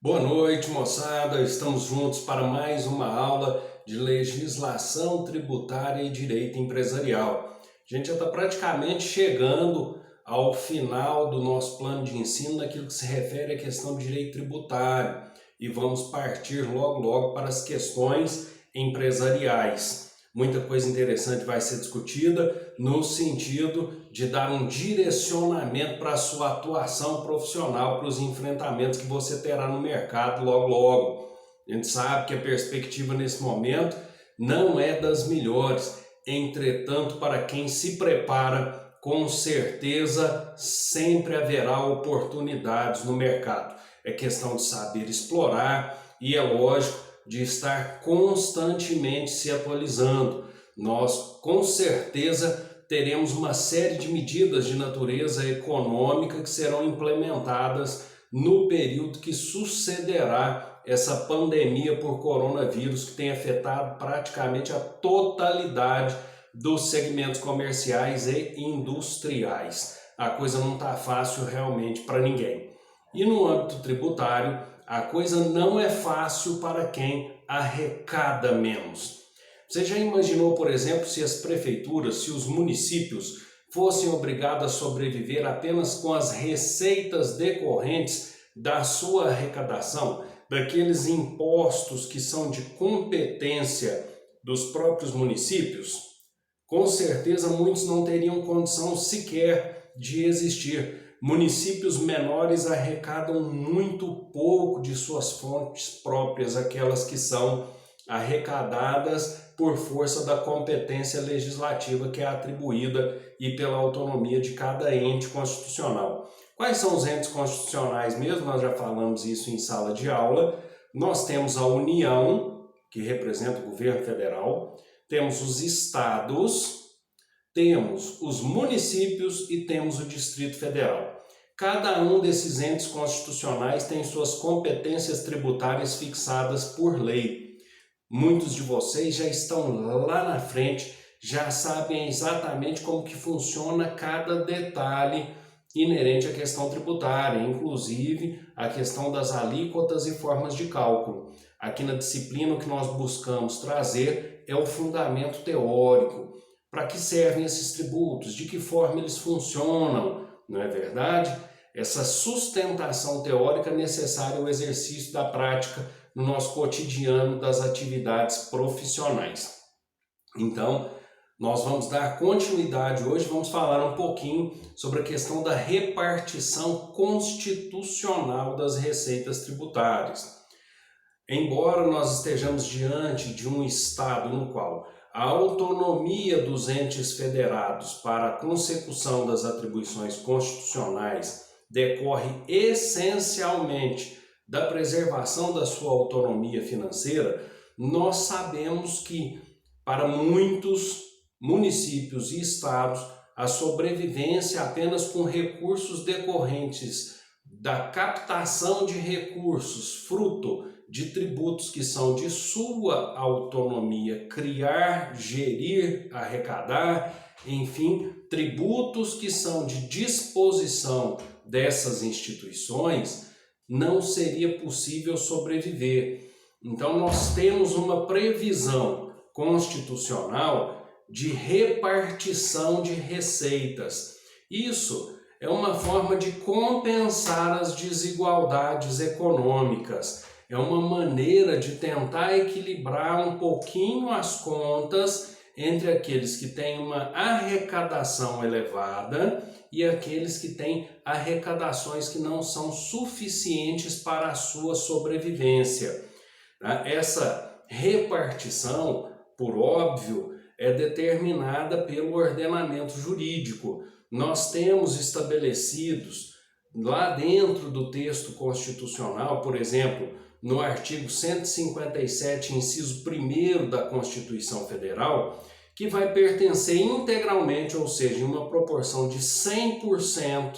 Boa noite, moçada. Estamos juntos para mais uma aula de legislação tributária e direito empresarial. A gente já está praticamente chegando ao final do nosso plano de ensino naquilo que se refere à questão de direito tributário e vamos partir logo para as questões empresariais. Muita coisa interessante vai ser discutida no sentido de dar um direcionamento para a sua atuação profissional, para os enfrentamentos que você terá no mercado logo. A gente sabe que a perspectiva nesse momento não é das melhores, entretanto, para quem se prepara, com certeza sempre haverá oportunidades no mercado. É questão de saber explorar e, é lógico, de estar constantemente se atualizando. Nós, com certeza, teremos uma série de medidas de natureza econômica que serão implementadas no período que sucederá essa pandemia por coronavírus, que tem afetado praticamente a totalidade dos segmentos comerciais e industriais. A coisa não está fácil realmente para ninguém. E no âmbito tributário, a coisa não é fácil para quem arrecada menos. Você já imaginou, por exemplo, se as prefeituras, se os municípios fossem obrigados a sobreviver apenas com as receitas decorrentes da sua arrecadação, daqueles impostos que são de competência dos próprios municípios? Com certeza muitos não teriam condição sequer de existir. Municípios menores arrecadam muito pouco de suas fontes próprias, aquelas que são arrecadadas por força da competência legislativa que é atribuída e pela autonomia de cada ente constitucional. Quais são os entes constitucionais mesmo? Nós já falamos isso em sala de aula. Nós temos a União, que representa o governo federal, temos os estados, temos os municípios e temos o Distrito Federal. Cada um desses entes constitucionais tem suas competências tributárias fixadas por lei. Muitos de vocês já estão lá na frente, já sabem exatamente como que funciona cada detalhe inerente à questão tributária, inclusive a questão das alíquotas e formas de cálculo. Aqui na disciplina o que nós buscamos trazer é o fundamento teórico. Para que servem esses tributos? De que forma eles funcionam? Não é verdade? Essa sustentação teórica é necessária ao exercício da prática no nosso cotidiano das atividades profissionais. Então, nós vamos dar continuidade hoje, vamos falar um pouquinho sobre a questão da repartição constitucional das receitas tributárias. Embora nós estejamos diante de um Estado no qual a autonomia dos entes federados para a consecução das atribuições constitucionais decorre essencialmente da preservação da sua autonomia financeira, nós sabemos que, para muitos municípios e estados, a sobrevivência apenas com recursos decorrentes da captação de recursos, fruto de tributos que são de sua autonomia, criar, gerir, arrecadar, enfim, tributos que são de disposição dessas instituições, não seria possível sobreviver. Então nós temos uma previsão constitucional de repartição de receitas. Isso é uma forma de compensar as desigualdades econômicas. É uma maneira de tentar equilibrar um pouquinho as contas entre aqueles que têm uma arrecadação elevada e aqueles que têm arrecadações que não são suficientes para a sua sobrevivência. Essa repartição, por óbvio, é determinada pelo ordenamento jurídico. Nós temos estabelecidos lá dentro do texto constitucional, por exemplo, no artigo 157, inciso 1º da Constituição Federal, que vai pertencer integralmente, ou seja, em uma proporção de 100%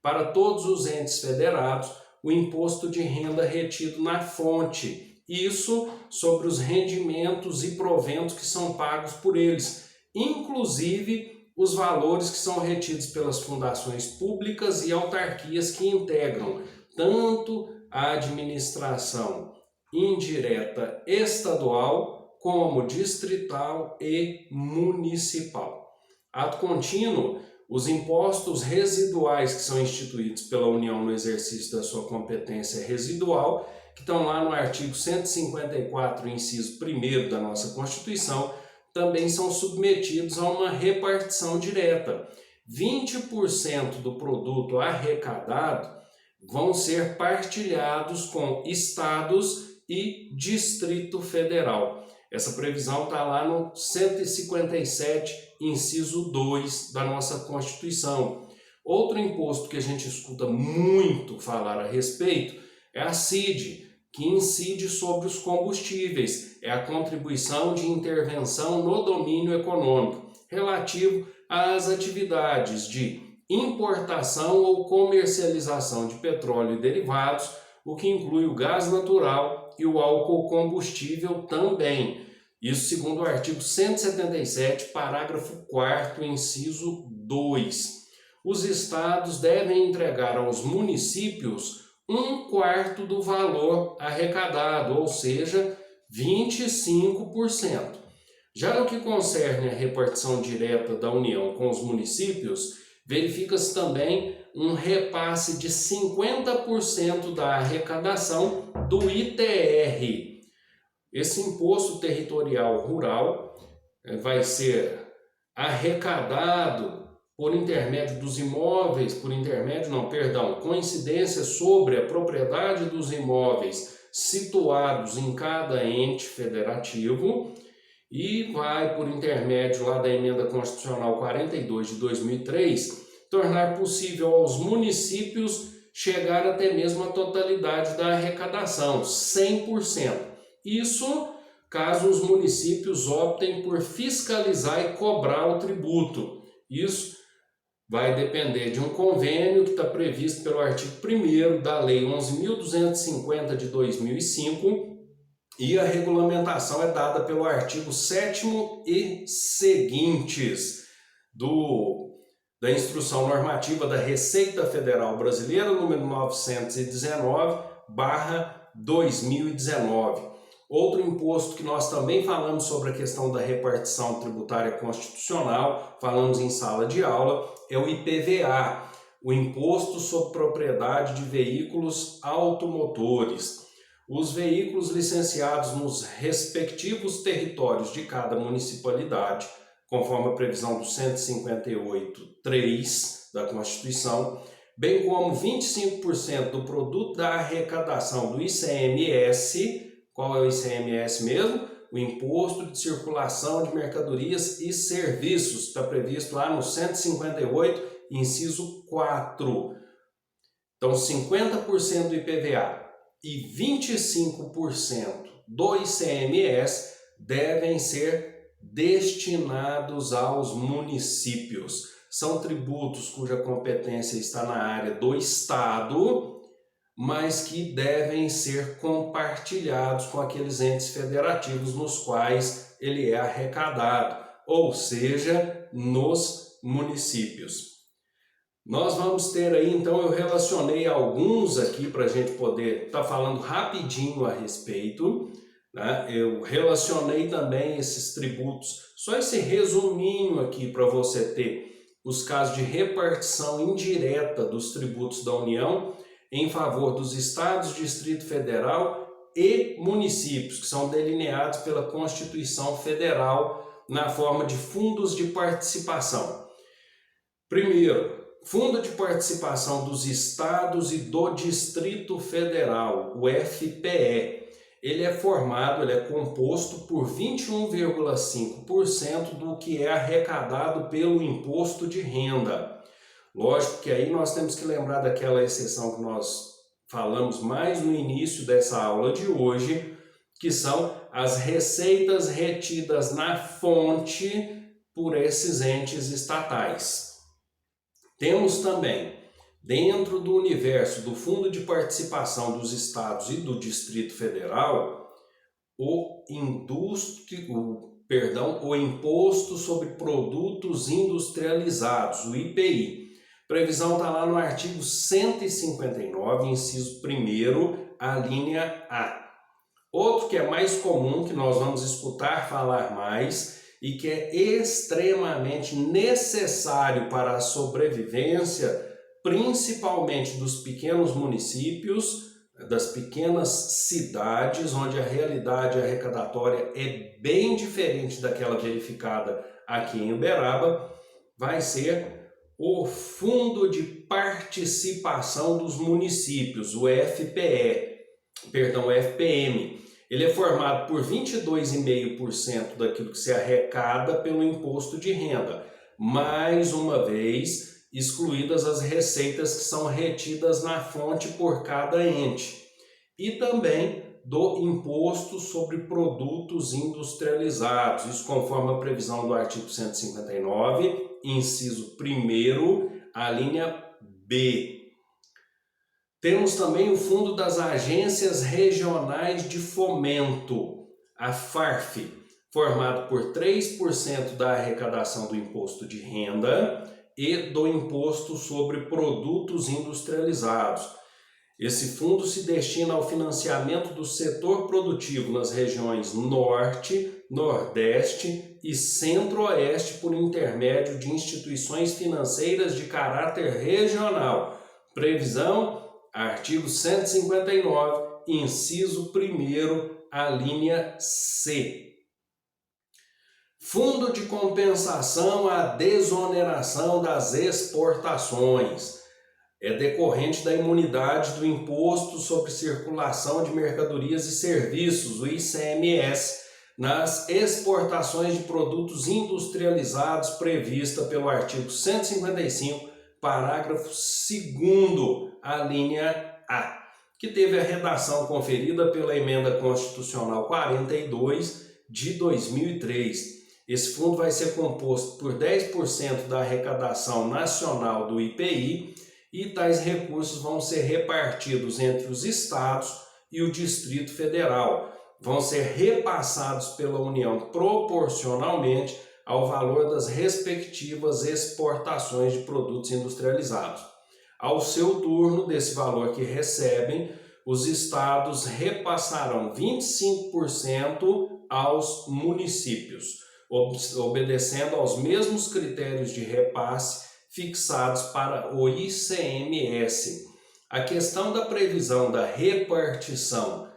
para todos os entes federados, o imposto de renda retido na fonte. Isso sobre os rendimentos e proventos que são pagos por eles, inclusive os valores que são retidos pelas fundações públicas e autarquias que integram tanto a administração indireta estadual, como distrital e municipal. Ato contínuo, os impostos residuais que são instituídos pela União no exercício da sua competência residual, que estão lá no artigo 154, inciso 1º da nossa Constituição, também são submetidos a uma repartição direta. 20% do produto arrecadado vão ser partilhados com estados e Distrito Federal. Essa previsão está lá no 157, inciso 2 da nossa Constituição. Outro imposto que a gente escuta muito falar a respeito é a CID, que incide sobre os combustíveis. É a contribuição de intervenção no domínio econômico, relativo às atividades de importação ou comercialização de petróleo e derivados, o que inclui o gás natural e o álcool combustível também. Isso segundo o artigo 177, parágrafo 4º, inciso 2. Os estados devem entregar aos municípios 1/4 do valor arrecadado, ou seja, 25%. Já no que concerne a repartição direta da União com os municípios, verifica-se também um repasse de 50% da arrecadação do ITR. Esse imposto territorial rural vai ser arrecadado por intermédio dos imóveis, coincidência sobre a propriedade dos imóveis situados em cada ente federativo, e vai, por intermédio lá da Emenda Constitucional 42 de 2003, tornar possível aos municípios chegar até mesmo à totalidade da arrecadação, 100%. Isso caso os municípios optem por fiscalizar e cobrar o tributo. Isso vai depender de um convênio que está previsto pelo artigo 1º da Lei 11.250 de 2005, e a regulamentação é dada pelo artigo 7º e seguintes da Instrução Normativa da Receita Federal Brasileira, número 919/2019. Outro imposto que nós também falamos sobre a questão da repartição tributária constitucional, falamos em sala de aula, é o IPVA, o Imposto sobre Propriedade de Veículos Automotores. Os veículos licenciados nos respectivos territórios de cada municipalidade, conforme a previsão do 158.3 da Constituição, bem como 25% do produto da arrecadação do ICMS. Qual é o ICMS mesmo? O Imposto de Circulação de Mercadorias e Serviços, está previsto lá no 158, inciso 4. Então, 50% do IPVA e 25% do ICMS devem ser destinados aos municípios. São tributos cuja competência está na área do Estado, mas que devem ser compartilhados com aqueles entes federativos nos quais ele é arrecadado, ou seja, nos municípios. Nós vamos ter aí, então, eu relacionei alguns aqui para a gente poder estar falando rapidinho a respeito, né? Eu relacionei também esses tributos, só esse resuminho aqui para você ter os casos de repartição indireta dos tributos da União em favor dos estados, Distrito Federal e municípios, que são delineados pela Constituição Federal na forma de fundos de participação. Primeiro, Fundo de Participação dos Estados e do Distrito Federal, o FPE. Ele é composto por 21,5% do que é arrecadado pelo imposto de renda. Lógico que aí nós temos que lembrar daquela exceção que nós falamos mais no início dessa aula de hoje, que são as receitas retidas na fonte por esses entes estatais. Temos também, dentro do universo do Fundo de Participação dos Estados e do Distrito Federal, o Imposto sobre Produtos Industrializados, o IPI. Previsão está lá no artigo 159, inciso 1º, a linha A. Outro que é mais comum, que nós vamos escutar falar mais e que é extremamente necessário para a sobrevivência, principalmente dos pequenos municípios, das pequenas cidades, onde a realidade arrecadatória é bem diferente daquela verificada aqui em Uberaba, vai ser o Fundo de Participação dos Municípios, o FPM. Ele é formado por 22,5% daquilo que se arrecada pelo imposto de renda, mais uma vez excluídas as receitas que são retidas na fonte por cada ente, e também do imposto sobre produtos industrializados, isso conforme a previsão do artigo 159, inciso 1º, a linha B. Temos também o Fundo das Agências Regionais de Fomento, a FARF, formado por 3% da arrecadação do imposto de renda e do imposto sobre produtos industrializados. Esse fundo se destina ao financiamento do setor produtivo nas regiões Norte, Nordeste e Centro-Oeste por intermédio de instituições financeiras de caráter regional. Previsão, artigo 159, inciso 1º, a linha C. Fundo de compensação à desoneração das exportações. É decorrente da imunidade do Imposto sobre Circulação de Mercadorias e Serviços, o ICMS, nas exportações de produtos industrializados prevista pelo artigo 155, parágrafo 2º, a linha A, que teve a redação conferida pela Emenda Constitucional 42 de 2003. Esse fundo vai ser composto por 10% da arrecadação nacional do IPI e tais recursos vão ser repartidos entre os estados e o Distrito Federal. Vão ser repassados pela União proporcionalmente ao valor das respectivas exportações de produtos industrializados. Ao seu turno, desse valor que recebem, os estados repassarão 25% aos municípios, obedecendo aos mesmos critérios de repasse fixados para o ICMS. A questão da previsão da repartição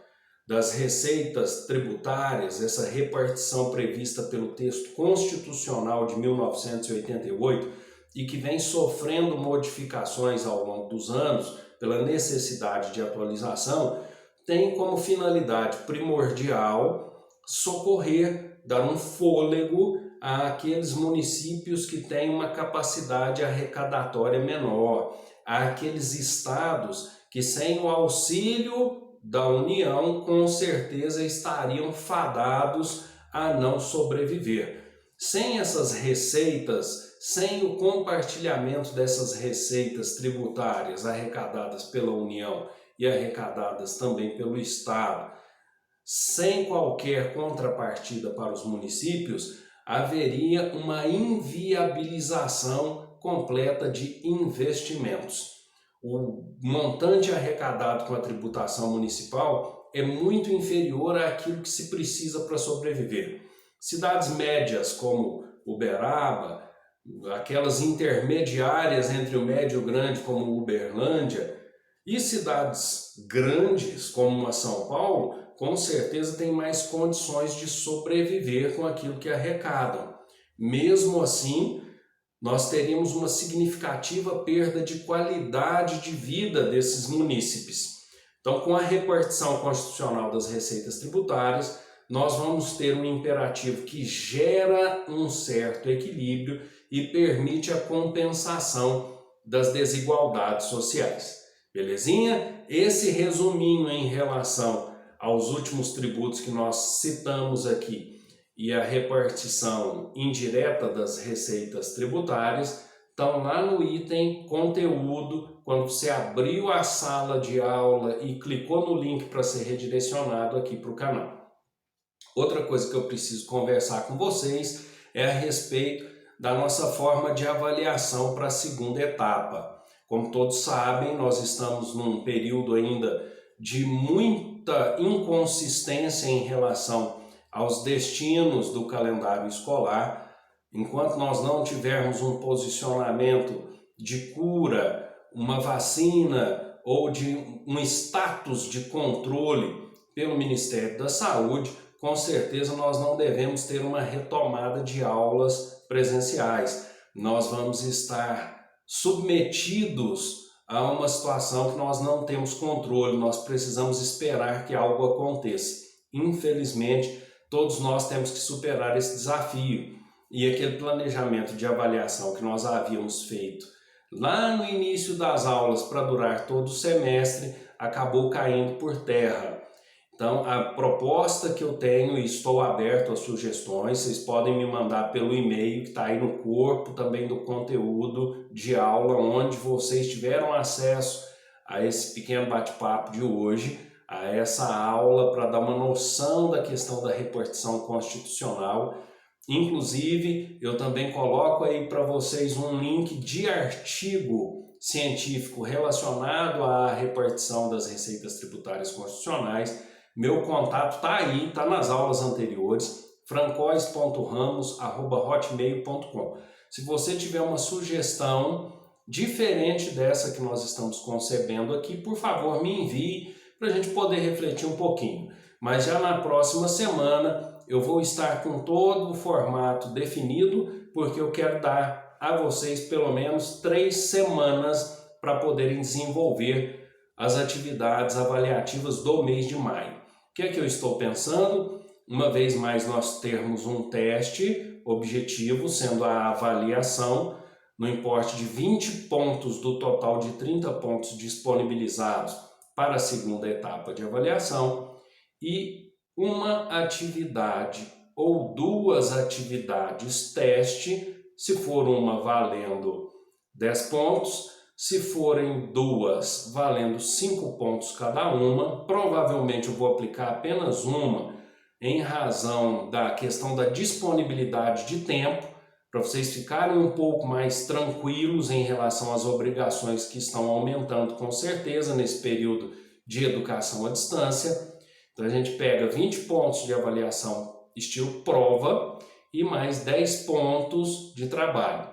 das receitas tributárias, essa repartição prevista pelo texto constitucional de 1988 e que vem sofrendo modificações ao longo dos anos pela necessidade de atualização, tem como finalidade primordial socorrer, dar um fôlego àqueles municípios que têm uma capacidade arrecadatória menor, àqueles estados que sem o auxílio da União com certeza estariam fadados a não sobreviver. Sem essas receitas, sem o compartilhamento dessas receitas tributárias arrecadadas pela União e arrecadadas também pelo Estado, sem qualquer contrapartida para os municípios, haveria uma inviabilização completa de investimentos. O montante arrecadado com a tributação municipal é muito inferior àquilo que se precisa para sobreviver. Cidades médias como Uberaba, aquelas intermediárias entre o médio e o grande como Uberlândia, e cidades grandes como a São Paulo, com certeza têm mais condições de sobreviver com aquilo que arrecadam. Mesmo assim, nós teríamos uma significativa perda de qualidade de vida desses munícipes. Então, com a repartição constitucional das receitas tributárias, nós vamos ter um imperativo que gera um certo equilíbrio e permite a compensação das desigualdades sociais. Belezinha? Esse resuminho em relação aos últimos tributos que nós citamos aqui e a repartição indireta das receitas tributárias estão lá no item conteúdo. Quando você abriu a sala de aula e clicou no link para ser redirecionado aqui para o canal. Outra coisa que eu preciso conversar com vocês é a respeito da nossa forma de avaliação para a segunda etapa. Como todos sabem, nós estamos num período ainda de muita inconsistência em relação aos destinos do calendário escolar. Enquanto nós não tivermos um posicionamento de cura, uma vacina ou de um status de controle pelo Ministério da Saúde, com certeza nós não devemos ter uma retomada de aulas presenciais. Nós vamos estar submetidos a uma situação que nós não temos controle, nós precisamos esperar que algo aconteça. Infelizmente, todos nós temos que superar esse desafio. E aquele planejamento de avaliação que nós havíamos feito lá no início das aulas para durar todo o semestre acabou caindo por terra. Então, a proposta que eu tenho, e estou aberto a sugestões, vocês podem me mandar pelo e-mail que está aí no corpo também do conteúdo de aula, onde vocês tiveram acesso a esse pequeno bate-papo de hoje, a essa aula para dar uma noção da questão da repartição constitucional. Inclusive, eu também coloco aí para vocês um link de artigo científico relacionado à repartição das receitas tributárias constitucionais. Meu contato está aí, está nas aulas anteriores, francois.ramos@hotmail.com. Se você tiver uma sugestão diferente dessa que nós estamos concebendo aqui, por favor, me envie para a gente poder refletir um pouquinho. Mas já na próxima semana eu vou estar com todo o formato definido, porque eu quero dar a vocês pelo menos 3 semanas para poderem desenvolver as atividades avaliativas do mês de maio. O que é que eu estou pensando? Uma vez mais nós termos um teste objetivo, sendo a avaliação, no importe de 20 pontos do total de 30 pontos disponibilizados para a segunda etapa de avaliação, e uma atividade ou 2 atividades teste, se for uma valendo 10 pontos, se forem 2 valendo 5 pontos cada uma. Provavelmente eu vou aplicar apenas uma em razão da questão da disponibilidade de tempo, para vocês ficarem um pouco mais tranquilos em relação às obrigações que estão aumentando com certeza nesse período de educação à distância. Então a gente pega 20 pontos de avaliação estilo prova e mais 10 pontos de trabalho.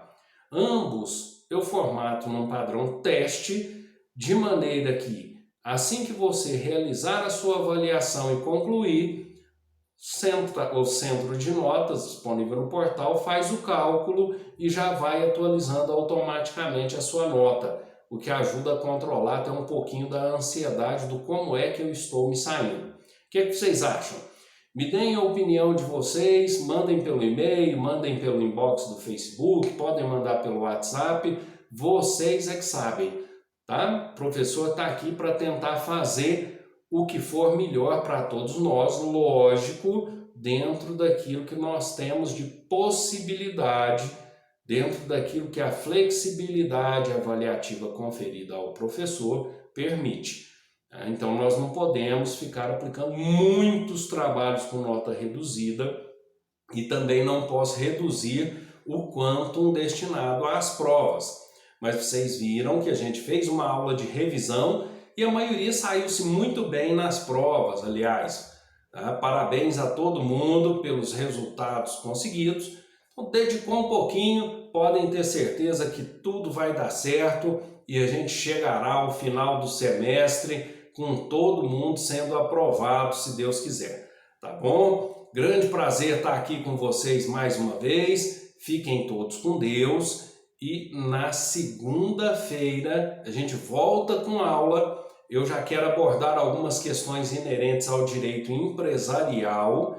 Ambos eu formato num padrão teste, de maneira que assim que você realizar a sua avaliação e concluir, o centro de notas disponível no portal faz o cálculo e já vai atualizando automaticamente a sua nota, o que ajuda a controlar até um pouquinho da ansiedade do como é que eu estou me saindo. O que é que vocês acham? Me deem a opinião de vocês, mandem pelo e-mail, mandem pelo inbox do Facebook, podem mandar pelo WhatsApp, vocês é que sabem, tá? O professor está aqui para tentar fazer o que for melhor para todos nós, lógico, dentro daquilo que nós temos de possibilidade, dentro daquilo que a flexibilidade avaliativa conferida ao professor permite. Então nós não podemos ficar aplicando muitos trabalhos com nota reduzida e também não posso reduzir o quantum destinado às provas. Mas vocês viram que a gente fez uma aula de revisão e a maioria saiu-se muito bem nas provas, aliás. Tá? Parabéns a todo mundo pelos resultados conseguidos. Então, dedicou um pouquinho, podem ter certeza que tudo vai dar certo e a gente chegará ao final do semestre com todo mundo sendo aprovado, se Deus quiser. Tá bom? Grande prazer estar aqui com vocês mais uma vez. Fiquem todos com Deus. E na segunda-feira a gente volta com aula. Eu já quero abordar algumas questões inerentes ao direito empresarial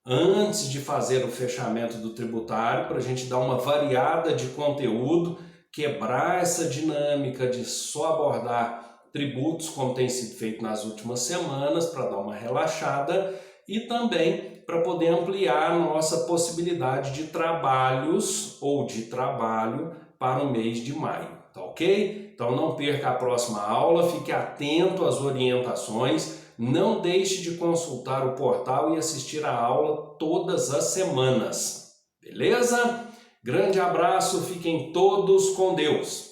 antes de fazer o fechamento do tributário, para a gente dar uma variada de conteúdo, quebrar essa dinâmica de só abordar tributos, como tem sido feito nas últimas semanas, para dar uma relaxada, e também para poder ampliar a nossa possibilidade de trabalhos ou de trabalho para o mês de maio, tá ok? Então não perca a próxima aula, fique atento às orientações, não deixe de consultar o portal e assistir a aula todas as semanas, beleza? Grande abraço, fiquem todos com Deus.